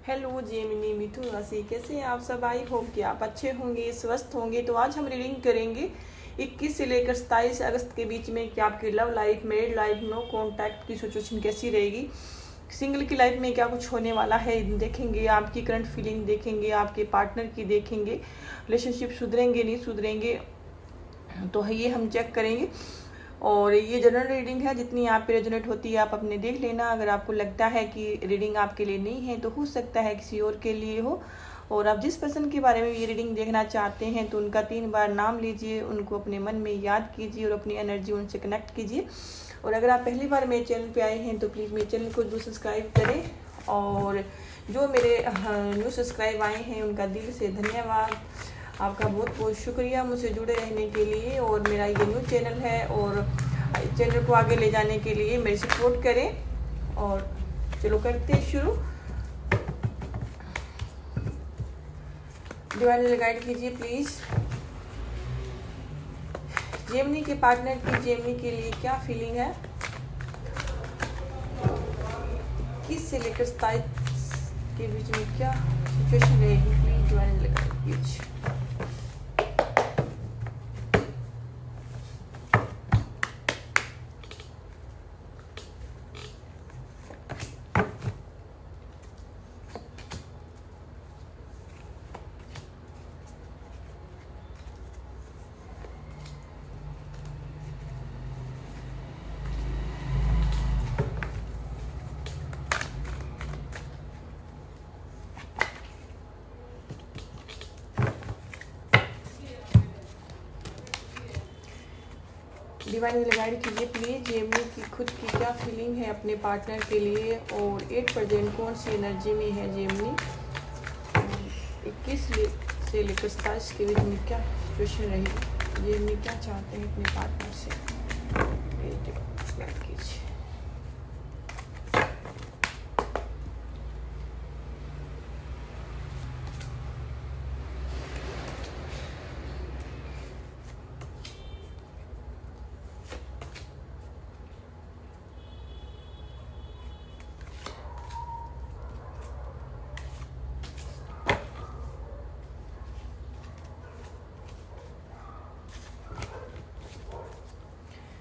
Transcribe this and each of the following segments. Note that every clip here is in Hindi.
हेलो जेमिनी मिथुन राशि, कैसे हैं आप सब। आई होप कि आप अच्छे होंगे, स्वस्थ होंगे। तो आज हम रीडिंग करेंगे 21 से लेकर 27 अगस्त के बीच में कि आपकी love life, married life, no contact की सिचुएशन कैसी रहेगी। सिंगल की लाइफ में क्या कुछ होने वाला है देखेंगे। आपकी करंट फीलिंग देखेंगे, आपके पार्टनर की देखेंगे, रिलेशनशिप सुधरेंगे नहीं सुधरेंगे, तो ये हम चेक करेंगे। और ये जनरल रीडिंग है, जितनी आप पे रेजोनेट होती है आप अपने देख लेना। अगर आपको लगता है कि रीडिंग आपके लिए नहीं है तो हो सकता है किसी और के लिए हो। और आप जिस पर्सन के बारे में ये रीडिंग देखना चाहते हैं तो उनका 3 बार नाम लीजिए, उनको अपने मन में याद कीजिए और अपनी एनर्जी उनसे कनेक्ट कीजिए। और अगर आप पहली बार मेरे चैनल पे आए हैं तो प्लीज़ मेरे चैनल को जो सब्सक्राइब करें। और जो मेरे न्यू सब्सक्राइब आए हैं उनका दिल से धन्यवाद। आपका बहुत बहुत शुक्रिया मुझसे जुड़े रहने के लिए। और मेरा ये न्यू चैनल है और चैनल को आगे ले जाने के लिए मेरी सपोर्ट करें। और चलो करते हैं शुरू। डिवाइन गाइड कीजिए प्लीज। जेमिनी के पार्टनर की जेमिनी के लिए क्या फीलिंग है, किस से लेकर 27 के बीच में क्या सिचुएशन रहेगी, प्लीज डिवाइन गाइड कीजिए। डिवाइन गाइड कीजिए प्लीज जेमिनी की खुद की क्या फीलिंग है अपने पार्टनर के लिए। और 8 प्रेजेंट कौन सी एनर्जी में है जेमिनी। 21 से लेकर 27 के बीच में क्या सिचुएशन रहेगी, जेमिनी क्या चाहते हैं अपने पार्टनर से, गाइड कीजिए।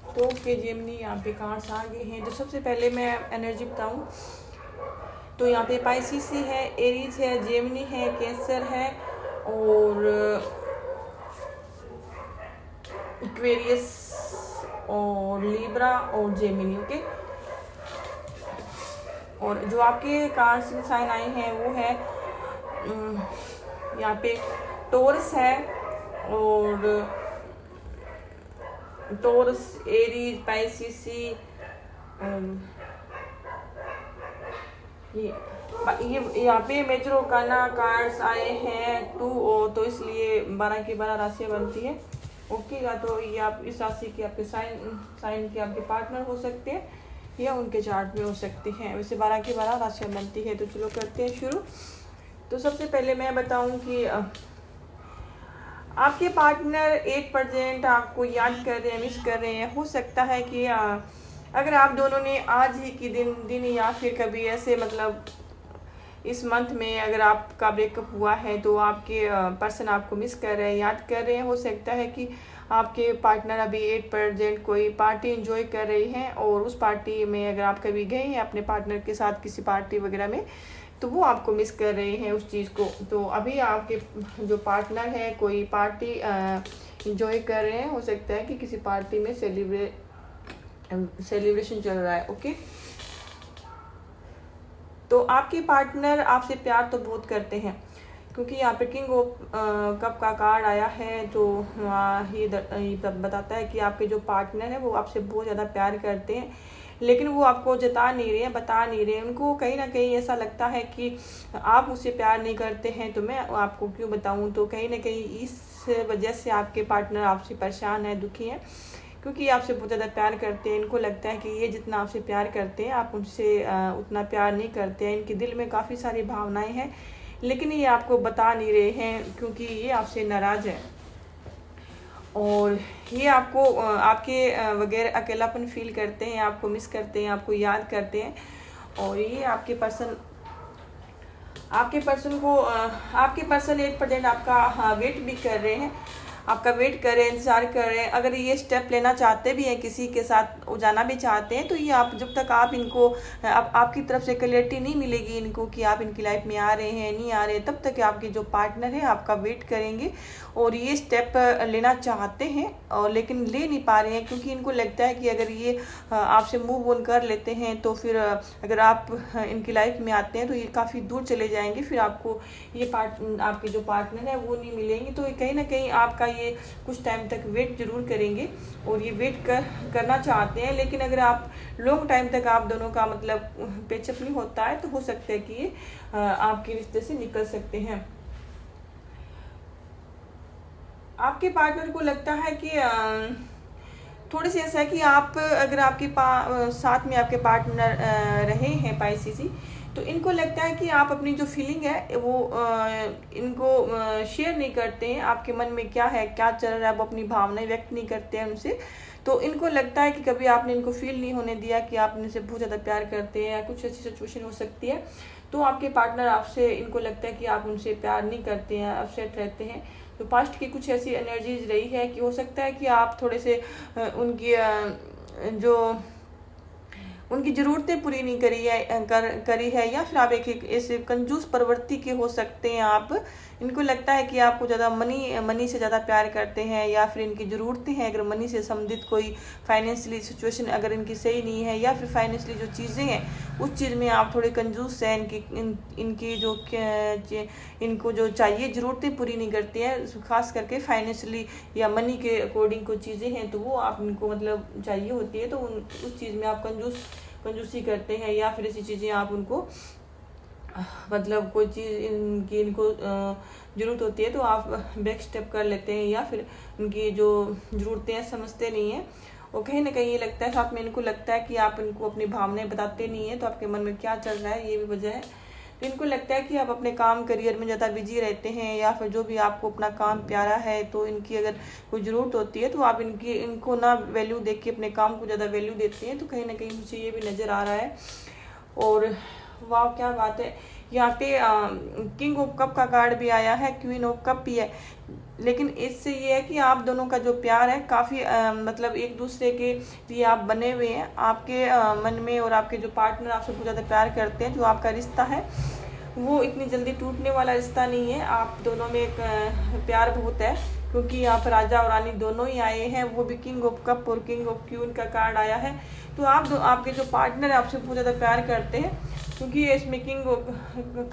तो ओके जेमिनी, यहाँ पे कार्ड्स आ गए हैं। तो सबसे पहले मैं एनर्जी बताऊँ तो यहाँ पे पाइसिस है, एरीज है, जेमिनी है, कैंसर है और एक्वेरियस और लिब्रा और जेमिनी। ओके, और जो आपके कार्ड्स साइन आए हैं वो है यहाँ पे टोरस है और टोरस, एरीज, पाइसिस, ये यहाँ पे मेजर ओकाना कार्ड्स आए हैं 2 और तो इसलिए 12 की 12 राशियाँ बनती है। ओके, या तो ये आप इस राशि के आपके साइन के आपके पार्टनर हो सकते हैं या उनके चार्ट में हो सकते हैं। वैसे 12 की 12 राशियाँ बनती है। तो चलो करते हैं शुरू। तो सबसे पहले मैं बताऊं कि आपके पार्टनर 8% आपको याद कर रहे हैं, मिस कर रहे हैं। हो सकता है कि अगर आप दोनों ने आज ही की दिन या फिर कभी ऐसे मतलब इस मंथ में अगर आपका ब्रेकअप हुआ है तो आपके पर्सन आपको मिस कर रहे हैं, याद कर रहे हैं। हो सकता है कि आपके पार्टनर अभी 8% कोई पार्टी एंजॉय कर रही हैं और उस पार्टी में अगर आप कभी गए हैं अपने पार्टनर के साथ किसी पार्टी वगैरह में तो वो आपको मिस कर रहे हैं उस चीज़ को। तो अभी आपके जो पार्टनर है कोई पार्टी एंजॉय कर रहे हैं। हो सकता है कि किसी पार्टी में सेलिब्रेशन चल रहा है। ओके, तो आपके पार्टनर आपसे प्यार तो बहुत करते हैं क्योंकि यहाँ पे किंग ऑफ कप का कार्ड आया है। तो ये बताता है कि आपके जो पार्टनर है वो आपसे बहुत ज़्यादा प्यार करते हैं, लेकिन वो आपको जता नहीं रहे हैं, बता नहीं रहे। उनको कहीं ना कहीं ऐसा लगता है कि आप मुझसे प्यार नहीं करते हैं तो मैं आपको क्यों बताऊं। तो कहीं ना कहीं इस वजह से आपके पार्टनर आपसे परेशान है, दुखी हैं, क्योंकि आपसे बहुत ज़्यादा प्यार करते हैं। इनको लगता है कि ये जितना आपसे प्यार करते हैं आप उनसे उतना प्यार नहीं करते हैं। इनके दिल में काफ़ी सारी भावनाएँ हैं लेकिन ये आपको बता नहीं रहे हैं क्योंकि ये आपसे नाराज़ है। और ये आपको आपके वगैरह अकेलापन फील करते हैं, आपको मिस करते हैं, आपको याद करते हैं। और ये आपके पर्सन आपके पर्सन 8% आपका वेट भी कर रहे हैं, आपका वेट कर रहे हैं, इंतजार कर रहे हैं। अगर ये स्टेप लेना चाहते भी हैं, किसी के साथ जाना भी चाहते हैं, तो ये आप जब तक आप इनको आपकी तरफ से क्लैरिटी नहीं मिलेगी इनको कि आप इनकी लाइफ में आ रहे हैं नहीं आ रहे हैं, तब तक आपके जो पार्टनर है आपका वेट करेंगे और ये स्टेप लेना चाहते हैं और लेकिन ले नहीं पा रहे हैं, क्योंकि इनको लगता है कि अगर ये आपसे मूव ऑन कर लेते हैं तो फिर अगर आप इनकी लाइफ में आते हैं तो ये काफ़ी दूर चले जाएंगे, फिर आपको ये आपके जो पार्टनर है वो नहीं मिलेंगे। तो कहीं ना कहीं आपका ये कुछ टाइम तक वेट जरूर करेंगे और ये वेट करना चाहते हैं। लेकिन अगर आप लॉन्ग टाइम तक आप दोनों का मतलब पेचअप नहीं होता है तो हो सकता है कि ये आपके रिश्ते से निकल सकते हैं। आपके पार्टनर को लगता है कि थोड़ी सी ऐसा है कि आप अगर आपके साथ में आपके पार्टनर रहे हैं पाइसेसी, तो इनको लगता है कि आप अपनी जो फीलिंग है वो इनको शेयर नहीं करते हैं। आपके मन में क्या है, क्या चल रहा है, वो अपनी भावनाएं व्यक्त नहीं करते हैं उनसे। तो इनको लगता है कि कभी आपने इनको फील नहीं होने दिया कि आप इनसे बहुत ज़्यादा प्यार करते हैं, या कुछ ऐसी सिचुएशन हो सकती है। तो आपके पार्टनर आपसे, इनको लगता है कि आप उनसे प्यार नहीं करते हैं, अपसेट रहते हैं। तो पास्ट की कुछ ऐसी एनर्जीज रही है कि हो सकता है कि आप थोड़े से उनकी ज़रूरतें पूरी नहीं करी है, या फिर आप एक ऐसे कंजूस प्रवृत्ति के हो सकते हैं। आप इनको लगता है कि आपको ज़्यादा मनी से ज़्यादा प्यार करते हैं, या फिर इनकी ज़रूरतें हैं अगर मनी से संबंधित कोई फाइनेंशियली सिचुएशन अगर इनकी सही नहीं है, या फिर फाइनेंशियली जो चीज़ें हैं उस चीज़ में आप थोड़े कंजूस हैं। इनकी जो इनको जो चाहिए ज़रूरतें पूरी नहीं करती हैं, खास करके फाइनेंशियली या मनी के अकॉर्डिंग कोई चीज़ें हैं तो वो आप इनको मतलब चाहिए होती है, तो उस चीज़ में आप कंजूसी करते हैं, या फिर ऐसी चीज़ें आप उनको मतलब कोई चीज़ इनको ज़रूरत होती है तो आप बैक स्टेप कर लेते हैं, या फिर उनकी जो ज़रूरतें हैं समझते नहीं हैं। और कहीं ना कहीं ये लगता है, साथ में इनको लगता है कि आप इनको अपनी भावनाएं बताते नहीं हैं, तो आपके मन में क्या चल रहा है ये भी वजह है। तो इनको लगता है कि आप अपने काम करियर में ज़्यादा बिजी रहते हैं, या फिर जो भी आपको अपना काम प्यारा है, तो इनकी अगर कोई ज़रूरत होती है तो आप इनको ना वैल्यू देख के अपने काम को ज़्यादा वैल्यू देते हैं। तो कहीं ना कहीं मुझे ये भी नज़र आ रहा है। और वाह क्या बात है, यहाँ पे किंग ऑफ कप का कार्ड भी आया है, क्वीन ऑफ कप भी है। लेकिन इससे ये है कि आप दोनों का जो प्यार है काफ़ी मतलब एक दूसरे के लिए आप बने हुए हैं। आपके मन में और आपके जो पार्टनर आपसे बहुत ज़्यादा प्यार करते हैं। जो आपका रिश्ता है वो इतनी जल्दी टूटने वाला रिश्ता नहीं है। आप दोनों में एक प्यार बहुत है, क्योंकि यहाँ पर राजा और रानी दोनों ही आए हैं, वो भी किंग ऑफ कप और किंग ऑफ क्वीन का कार्ड आया है। तो आपके जो पार्टनर है आपसे बहुत ज़्यादा प्यार करते हैं, क्योंकि इसमें किंग ऑफ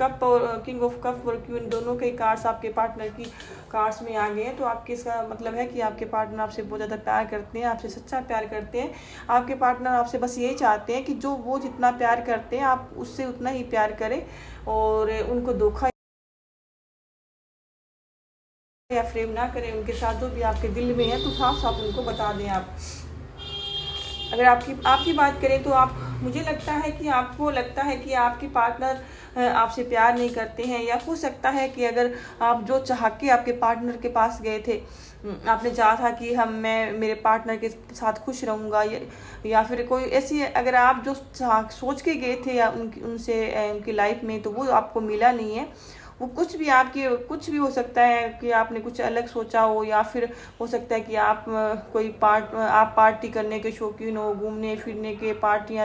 कप और क्वीन दोनों के कार्ड्स आपके पार्टनर की कार्ड्स में आ गए हैं। तो आपके इसका मतलब है कि आपके पार्टनर आपसे बहुत ज़्यादा प्यार करते हैं, आपसे सच्चा प्यार करते हैं। आपके पार्टनर आपसे बस यही चाहते हैं कि जो वो जितना प्यार करते हैं आप उससे उतना ही प्यार करें, और उनको धोखा या फ्रेम ना करें। उनके साथ जो भी आपके दिल में है तो साफ साफ उनको बता दें आप। अगर आपकी बात करें तो मुझे लगता है कि आपको लगता है कि आपके पार्टनर आपसे प्यार नहीं करते हैं, या हो सकता है कि अगर आप जो चाह के आपके पार्टनर के पास गए थे, आपने चाहा था कि मैं मेरे पार्टनर के साथ खुश रहूँगा, या फिर कोई ऐसी अगर आप जो सोच के गए थे या उनसे उनकी लाइफ में, तो वो आपको मिला नहीं है। वो कुछ भी हो सकता है कि आपने कुछ अलग सोचा हो, या फिर हो सकता है कि आप आप पार्टी करने के शौकीन हो, घूमने फिरने के, पार्टी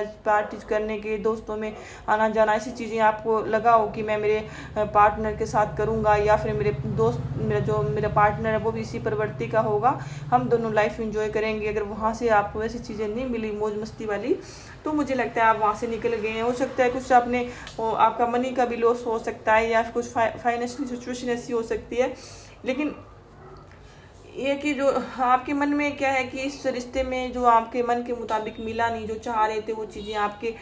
करने के, दोस्तों में आना जाना, ऐसी चीज़ें आपको लगा हो कि मैं मेरे पार्टनर के साथ करूँगा, या फिर मेरा पार्टनर है वो भी इसी प्रवृत्ति का होगा, हम दोनों लाइफ एंजॉय करेंगे। अगर वहाँ से आपको ऐसी चीज़ें नहीं मिली मौज मस्ती वाली, तो मुझे लगता है आप वहाँ से निकल गए हैं। हो सकता है कुछ आपका मनी का भी लॉस हो सकता है, या फिर कुछ फाइनेंशियल सिचुएशन ऐसी हो सकती है। लेकिन ये कि जो आपके मन में क्या है कि इस रिश्ते में जो आपके मन के मुताबिक मिला नहीं, जो चाह रहे थे वो चीज़ें आपके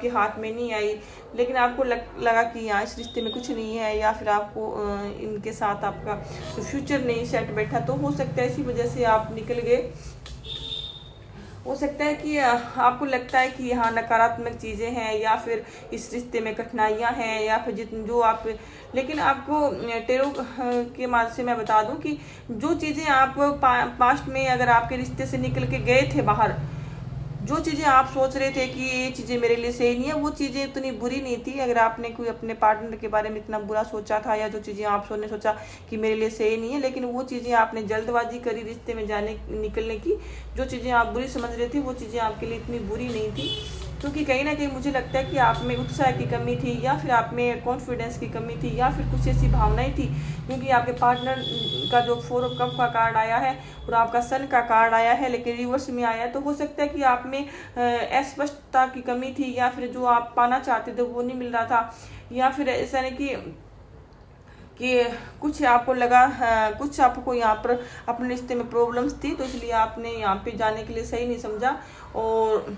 हाथ में नहीं आई। लेकिन आपको लगा कि यहाँ इस रिश्ते में कुछ नहीं है, या फिर आपको इनके साथ आपका फ्यूचर नहीं सेट बैठा, तो हो सकता है इसी वजह से आप निकल गए। हो सकता है कि आपको लगता है कि यहाँ नकारात्मक चीज़ें हैं, या फिर इस रिश्ते में कठिनाइयाँ हैं, या फिर लेकिन आपको टेरो के माध्यम से मैं बता दूं कि जो चीज़ें आप पास्ट में अगर आपके रिश्ते से निकल के गए थे बाहर, जो चीज़ें आप सोच रहे थे कि ये चीज़ें मेरे लिए सही नहीं है, वो चीज़ें इतनी बुरी नहीं थी। अगर आपने कोई अपने पार्टनर के बारे में इतना बुरा सोचा था, या जो चीज़ें आप सोचा कि मेरे लिए सही नहीं है, लेकिन वो चीज़ें आपने जल्दबाजी करी रिश्ते में जाने निकलने की, जो चीज़ें आप बुरी समझ रहे थे वो चीज़ें आपके लिए इतनी बुरी नहीं थी। क्योंकि कहीं ना कहीं मुझे लगता है कि आप में उत्साह की कमी थी, या फिर आप में कॉन्फिडेंस की कमी थी, या फिर कुछ ऐसी भावनाएं थी। क्योंकि आपके पार्टनर का जो 4 ऑफ कप का कार्ड आया है और आपका सन का कार्ड आया है, लेकिन रिवर्स में आया है, तो हो सकता है कि आप में अस्पष्टता की कमी थी, या फिर जो आप पाना चाहते थे वो नहीं मिल रहा था, या फिर ऐसा नहीं कि कुछ आपको लगा, कुछ आपको यहाँ पर अपने रिश्ते में प्रॉब्लम्स थी, तो इसलिए आपने यहाँ पे जाने के लिए सही नहीं समझा। और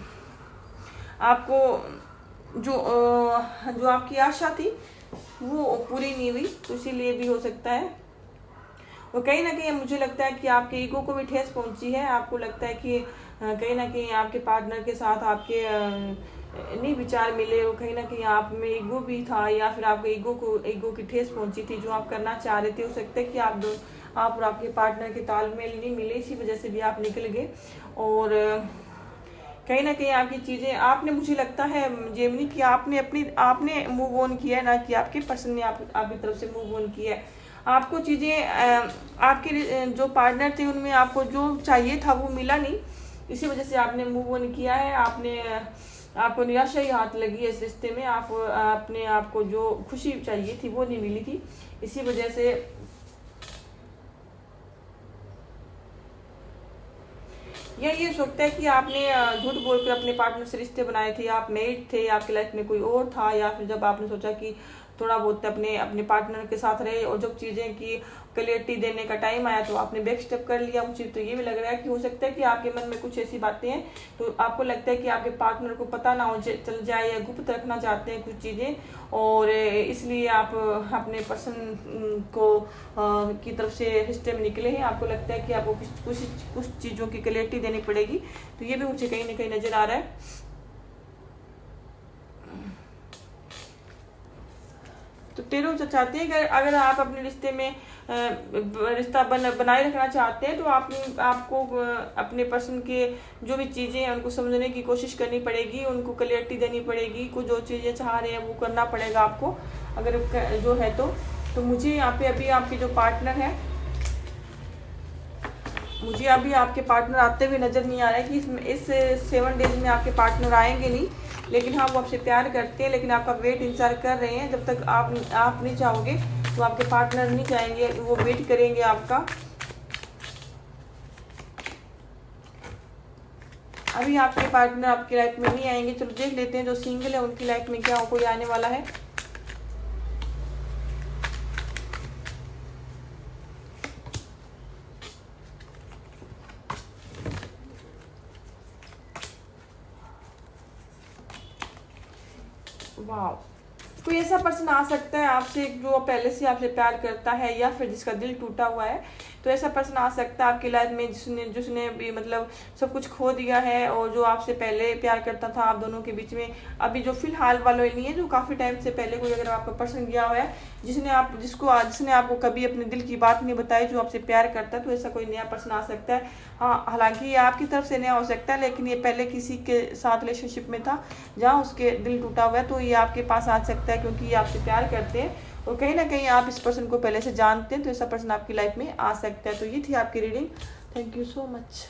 आपको जो आपकी आशा थी वो पूरी नहीं हुई, तो इसीलिए भी हो सकता है। और कहीं ना कहीं मुझे लगता है कि आपके ईगो को भी ठेस पहुंची है। आपको लगता है कि कहीं ना कहीं आपके पार्टनर के साथ आपके नहीं विचार मिले, और कहीं ना कहीं आप में ईगो भी था, या फिर आपके ईगो की ठेस पहुंची थी। जो आप करना चाह रहे थे, हो सकता है कि आप और आपके पार्टनर के तालमेल नहीं मिले, इसी वजह से भी आप निकल गए। और कहीं ना कहीं आपकी चीज़ें आपने, मुझे लगता है जेमिनी, कि आपने मूव ऑन किया है, ना कि आपके पर्सन ने आपकी तरफ से मूव ऑन किया है। आपको चीज़ें आपके जो पार्टनर थे उनमें आपको जो चाहिए था वो मिला नहीं, इसी वजह से आपने मूव ऑन किया है। आपको निराशा ही हाथ लगी है इस रिश्ते में। आपने आपको जो खुशी चाहिए थी वो नहीं मिली थी, इसी वजह से या ये सोचता है कि आपने झूठ बोलकर अपने पार्टनर से रिश्ते बनाए थे, आप मैरिड थे, आपकी लाइफ में कोई और था, या फिर जब आपने सोचा कि थोड़ा बहुत अपने पार्टनर के साथ रहे, और जब चीज़ें की क्लैरिटी देने का टाइम आया तो आपने बैक स्टेप कर लिया। मुझे तो ये भी लग रहा है कि हो सकता है कि आपके मन में कुछ ऐसी बातें हैं, तो आपको लगता है कि आपके पार्टनर को पता ना हो चल जाए, या गुप्त रखना चाहते हैं कुछ चीज़ें, और इसलिए आप अपने पर्सन को की तरफ से रिश्ते में निकले हैं। आपको लगता है कि आपको कुछ चीज़ों की क्लैरिटी देनी पड़ेगी, तो ये भी मुझे कहीं ना कहीं नजर आ रहा है। तो टेरो चाहते हैं कि अगर आप अपने रिश्ते में रिश्ता बनाए रखना चाहते हैं, तो आपको अपने पर्सन के जो भी चीज़ें हैं उनको समझने की कोशिश करनी पड़ेगी, उनको क्लैरिटी देनी पड़ेगी, को जो चीज़ें चाह रहे हैं वो करना पड़ेगा आपको, अगर जो है तो मुझे यहाँ पे अभी आपके जो पार्टनर है, मुझे अभी आपके पार्टनर आते हुए नज़र नहीं आ रहा है कि इस 7 डेज में आपके पार्टनर आएंगे नहीं, लेकिन हाँ वो आपसे प्यार करते हैं, लेकिन आपका वेट इंतजार कर रहे हैं। जब तक आप नहीं चाहोगे तो आपके पार्टनर नहीं चाहेंगे, वो वेट करेंगे आपका। अभी आपके पार्टनर आपकी लाइफ में नहीं आएंगे। चलो देख लेते हैं जो सिंगल है उनकी लाइफ में क्या कोई आने वाला है। वाह, कोई ऐसा पर्सन आ सकता है आपसे जो पहले से आपसे प्यार करता है, या फिर जिसका दिल टूटा हुआ है। तो ऐसा पर्सन आ सकता है आपकी लाइफ में जिसने भी मतलब सब कुछ खो दिया है, और जो आपसे पहले प्यार करता था। आप दोनों के बीच में अभी जो फिलहाल वालों नहीं है, जो काफ़ी टाइम से पहले कोई अगर आपका पर्सन गया हुआ है, जिसने आपको कभी अपने दिल की बात नहीं बताई, जो आपसे प्यार करता है, तो ऐसा कोई नया पर्सन आ सकता है। हाँ, हालांकि ये आपकी तरफ से नया हो सकता है, लेकिन ये पहले किसी के साथ रिलेशनशिप में था जहाँ उसके दिल टूटा हुआ है, तो ये आपके पास आ सकता है, क्योंकि ये आपसे प्यार करते हैं और कहीं ना कहीं आप इस पर्सन को पहले से जानते हैं। तो ऐसा पर्सन आपकी लाइफ में आ सकता है। तो ये थी आपकी reading. Thank you so much.